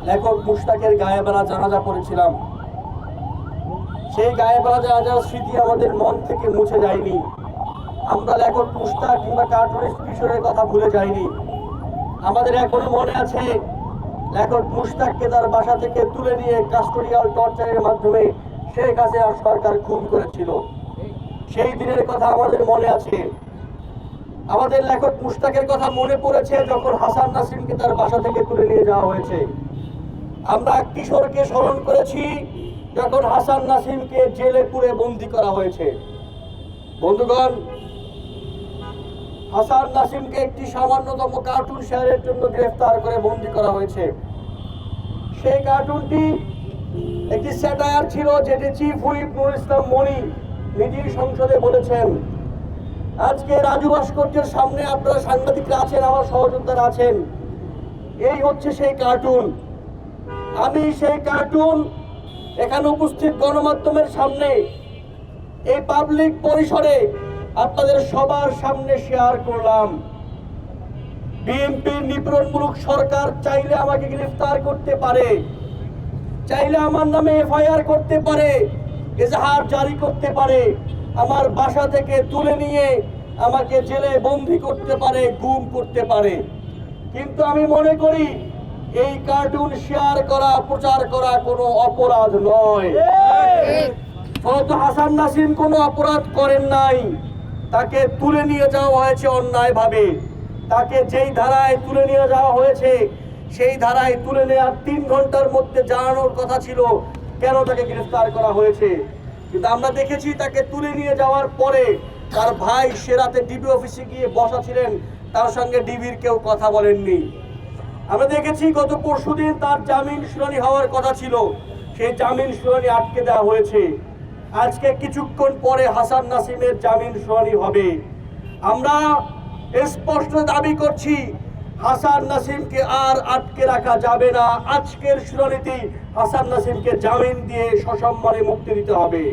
লেখক মুশতাকের গায়েবালা জানাজা পড়েছিলাম। সেই গায়েবালা জানাজার স্মৃতি আমাদের মন থেকে মুছে যায়নি। আমরা লেখক মুশতাক কিংবা কার্টুনিস্ট কিশোরের কথা ভুলে যাইনি। আমাদের এখনো মনে আছে লেখক মুশতাককে তার বাসা থেকে তুলে নিয়ে কাস্টোডিয়াল টর্চারের মাধ্যমে শেখ হাসিনা সরকার খুন করেছিল। সেই দিনের কথা আমাদের মনে আছে। আমাদের লেখক মুশতাকের কথা মনে পড়েছে যখন হাসান নাসিমকে তার বাসা থেকে তুলে নিয়ে যাওয়া হয়েছে। আমরা কিশোরকে স্মরণ করেছি যখন হাসান নাসিমকে জেলে পুরে বন্দী করা হয়েছে। বন্ধুগণ, হাসান নাসিমকে একটি সামান্যতম কার্টুন শেয়ারের জন্য গ্রেফতার করে বন্দী করা হয়েছে। সেই কার্টুনটি একটি স্যাটায়ার ছিল, যেটি চিফ হুইপ নুরুল ইসলাম মনি নিজেই সংসদে বলেছেন। আজকে রাজু ভাস্কর্যের সামনে আপনারা সাংবাদিকরা আছেন, আমার সহযোদ্ধারা আছেন। এই হচ্ছে সেই কার্টুন। আমি সেই কার্টুন এখানে উপস্থিত গণমাধ্যমের সামনে, এই পাবলিক পরিসরে আপনাদের সবার সামনে শেয়ার করলাম। বিএনপির নিপীড়নমূলক সরকার চাইলে আমাকে গ্রেফতার করতে পারে, চাইলে আমার নামে এফআইআর করতে পারে, এজাহার জারি করতে পারে, আমার বাসা থেকে তুলে নিয়ে আমাকে জেলে বন্দী করতে পারে, গুম করতে পারে। কিন্তু আমি মনে করি এই কার্টুন শেয়ার করা, প্রচার করা কোনো অপরাধ নয়। ফলত হাসান নাসিম কোনো অপরাধ করেন নাই, তাকে তুলে নিয়ে যাওয়া হয়েছে অন্যায়ভাবে। তাকে যেই ধারায় তুলে নিয়ে যাওয়া হয়েছে সেই ধারায় তুলে নেওয়ার 3 ঘন্টার মধ্যে জানানোর কথা ছিল কেন তাকে গ্রেফতার করা হয়েছে। কিন্তু আমরা দেখেছি তাকে তুলে নিয়ে যাওয়ার পরে তার ভাই সে রাতে ডিবি অফিসে গিয়ে বসা ছিলেন, তার সঙ্গে ডিবির কেউ কথা বলেননি। আমরা দেখেছি গত পরশুদিন তার জামিন শুনানি হওয়ার কথা ছিল, সেই জামিন শুনানি আটকে দেওয়া হয়েছে। আজকে কিছুক্ষণ পরে হাসান নাসিমের জামিন শুনানি হবে। আমরা স্পষ্ট দাবি করছি হাসান নাসিমকে আর আটকে রাখা যাবে না। আজকের শুনানিতে হাসান নাসিমকে জামিন দিয়ে সসম্মানে মুক্তি দিতে হবে।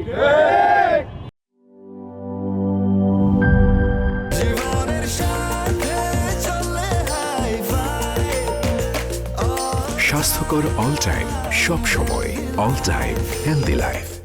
স্বাস্থ্যকর অল টাইম, সব সময় অল টাইম হেলদি লাইফ।